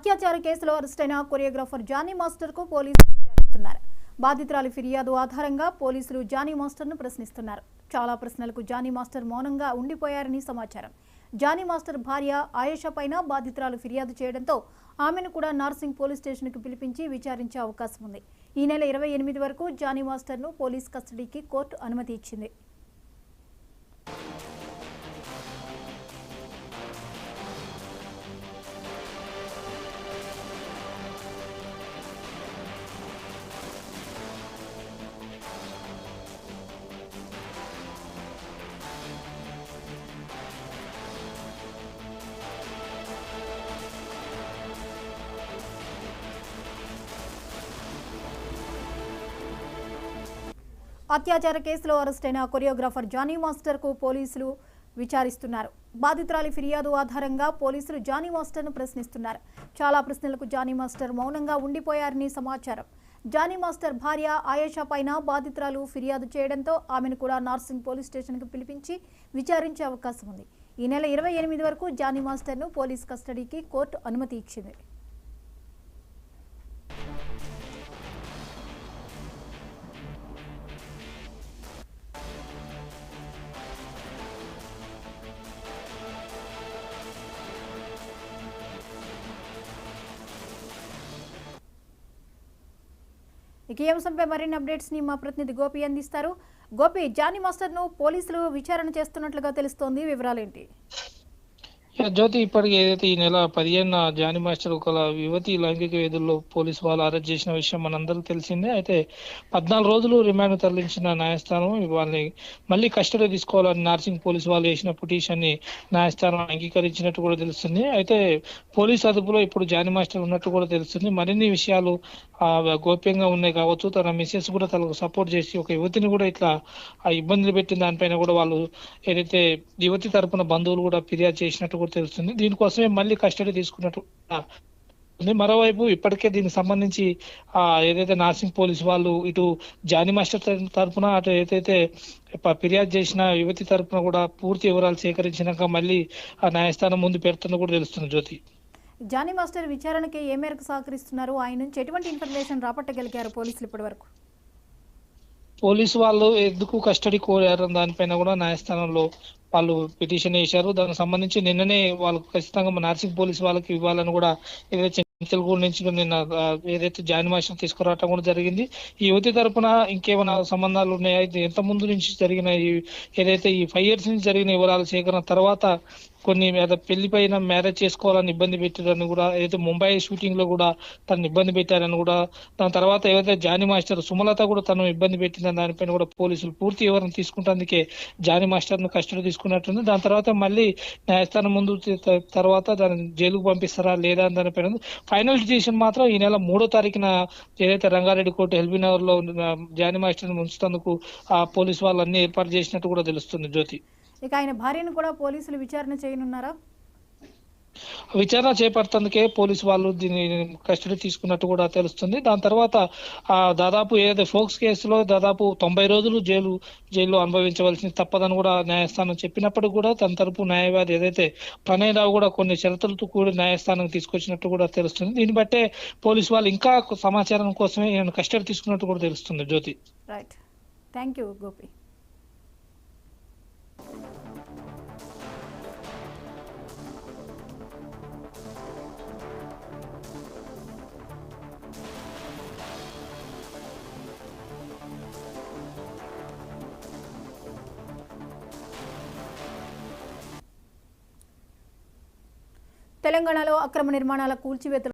అత్యాచార కేసులో అరెస్టైన choreographer Johnny మాస్టర్కు పోలీసులు విచారిస్తున్నారు. బాధితురాలి ఫిర్యాదు ఆధారంగా పోలీసులు జానీ మాస్టర్ను ప్రశ్నిస్తున్నారు. చాలా ప్రశ్నలకు జానీ మాస్టర్ మౌనంగా ఉండిపోయారని సమాచారం. జానీ మాస్టర్ భార్య ఆయేషా పైన బాధితురాలు ఫిర్యాదు చేయడంతో ఆమెను కూడా నార్సింగ్ పోలీస్ స్టేషన్కు పిలిపించి విచారించే అవకాశం ఉంది. ఈ నెల 28 వరకు జానీ మాస్టర్ను పోలీస్ కస్టడీకి కోర్టు అనుమతి ఇచ్చింది. అత్యాచార కేసులో అరెస్టైన కొరియోగ్రాఫర్ జానీ మాస్టర్కు పోలీసులు విచారిస్తున్నారు. బాధితురాలి ఫిర్యాదు ఆధారంగా పోలీసులు జానీ మాస్టర్ను ప్రశ్నిస్తున్నారు. చాలా ప్రశ్నలకు జానీ మాస్టర్ మౌనంగా ఉండిపోయారని సమాచారం. జానీ మాస్టర్ భార్య ఆయేషా పైన బాధితురాలు ఫిర్యాదు చేయడంతో ఆమెను కూడా నార్సింగ్ పోలీస్ స్టేషన్కు పిలిపించి విచారించే అవకాశం ఉంది. ఈ నెల 28 వరకు జానీ మాస్టర్ను పోలీస్ కస్టడీకి కోర్టు అనుమతి ఇచ్చింది. ఈ అంశంపై మరిన్ని అప్డేట్స్ ని మా ప్రతినిధి గోపి అందిస్తారు. గోపి, జానీ మాస్టర్ ను పోలీసులు విచారణ చేస్తున్నట్లుగా తెలుస్తోంది, వివరాలేంటి? జ్యోతి, ఇప్పటికి ఏదైతే ఈ నెల 15న జానీ మాస్టర్ ఒక యువతి లైంగిక వేధుల్లో పోలీసు వాళ్ళు అరెస్ట్ చేసిన విషయం మనందరికీ తెలిసిందే. అయితే 14 రోజులు రిమాండ్ తరలించిన న్యాయస్థానం వాళ్ళని మళ్ళీ కస్టడీ తీసుకోవాలని నార్సింగ్ పోలీసు వాళ్ళు చేసిన పిటిషన్ ని న్యాయస్థానం అంగీకరించినట్టు కూడా తెలుస్తుంది. అయితే పోలీసు అదుపులో ఇప్పుడు జానీ మాస్టర్ ఉన్నట్టు కూడా తెలుస్తుంది. మరిన్ని విషయాలు గోప్యంగా ఉన్నాయి కావచ్చు. తన మిసెస్ కూడా తనకు సపోర్ట్ చేసి ఒక యువతిని కూడా ఇట్లా ఇబ్బందులు పెట్టిన దానిపైన కూడా వాళ్ళు ఏదైతే యువతి తరపున బంధువులు కూడా ఫిర్యాదు చేసినట్టు కూడా తెలుస్తుంది. దీనికోసమే మళ్ళీ కస్టడీ తీసుకున్నట్టు. మరోవైపు ఇప్పటికే దీనికి సంబంధించి ఏదైతే నార్సింగ్ పోలీసు వాళ్ళు ఇటు జానీ మాస్టర్ తరఫున అటు ఏదైతే ఫిర్యాదు చేసిన యువతి తరఫున కూడా పూర్తి వివరాలు సేకరించినాక మళ్ళీ ఆ న్యాయస్థానం ముందు పెడుతున్న కూడా తెలుస్తుంది. జ్యోతి, జానీ మాస్టర్ విచారణకి ఏ మేరకు సహకరిస్తున్నారు? ఆయన నుంచి ఎటువంటి ఇన్ఫర్మేషన్ రాబట్టగలిగారు పోలీసులు ఇప్పటి వరకు? పోలీసు వాళ్ళు ఎందుకు కస్టడీ కోరారు దానిపైన కూడా న్యాయస్థానంలో వాళ్ళు పిటిషన్ వేశారు. దానికి సంబంధించి నిన్ననే వాళ్ళు ఖచ్చితంగా నార్సింగ్ పోలీసు వాళ్ళకి ఇవ్వాలని కూడా ఏదైతే చెంచల్గూడ నుంచి నిన్న ఏదైతే జానీ మాస్టర్ తీసుకురావటం కూడా జరిగింది. ఈ యువతి తరపున ఇంకేమైనా సంబంధాలు ఉన్నాయా, ఎంత ముందు నుంచి జరిగిన ఏదైతే ఈ 5 years నుంచి జరిగిన వివరాలు సేకరణ తర్వాత కొన్ని పెళ్లి పైన మ్యారేజ్ చేసుకోవాలని ఇబ్బంది పెట్టారని కూడా, ఏదైతే ముంబై షూటింగ్ లో కూడా తను ఇబ్బంది పెట్టారని కూడా, దాని తర్వాత ఏదైతే జానీ మాస్టర్ సుమలత కూడా తను ఇబ్బంది పెట్టిందని దానిపైన కూడా పోలీసులు పూర్తి వివరణ తీసుకుంటందుకే జానీ మాస్టర్ ను కస్టడీ తీసుకున్నట్టుంది. దాని తర్వాత మళ్ళీ న్యాయస్థానం ముందు తర్వాత దాన్ని జైలుకు పంపిస్తారా లేదా అని దానిపైన ఫైనల్ డిసిషన్ మాత్రం ఈ నెల 3వ తారీఖున ఏదైతే రంగారెడ్డి కోర్టు ఎల్బీనగర్ లో జానీ మాస్టర్ ఉంచుతందుకు ఆ పోలీసు వాళ్ళు అన్ని ఏర్పాటు చేసినట్టు కూడా తెలుస్తుంది. జ్యోతి, ఇక ఆయన భార్యను కూడా పోలీసులు విచారణ చేయనున్నారా? విచారణ చేపడుతందుకే పోలీసు వాళ్ళు దీన్ని కస్టడీ తీసుకున్నట్టు కూడా తెలుస్తుంది. దాని తర్వాత దాదాపు ఏదైతే ఫోక్స్ కేసులో దాదాపు 90 రోజులు జైల్లో అనుభవించవలసింది తప్పదని కూడా న్యాయస్థానం చెప్పినప్పటికీ కూడా తన తరపు న్యాయవాది ఏదైతే ప్రణయ్ రావు కూడా కొన్ని షరతులతో కూడా న్యాయస్థానం తీసుకొచ్చినట్టు కూడా తెలుస్తుంది. దీన్ని బట్టే పోలీసు వాళ్ళు ఇంకా సమాచారం కోసమే కస్టడీ తీసుకున్నట్టు కూడా తెలుస్తుంది. జ్యోతి, రైట్, థ్యాంక్ యూ గోపి. తెలంగాణలో అక్రమ నిర్మాణాల కూల్చివేతలు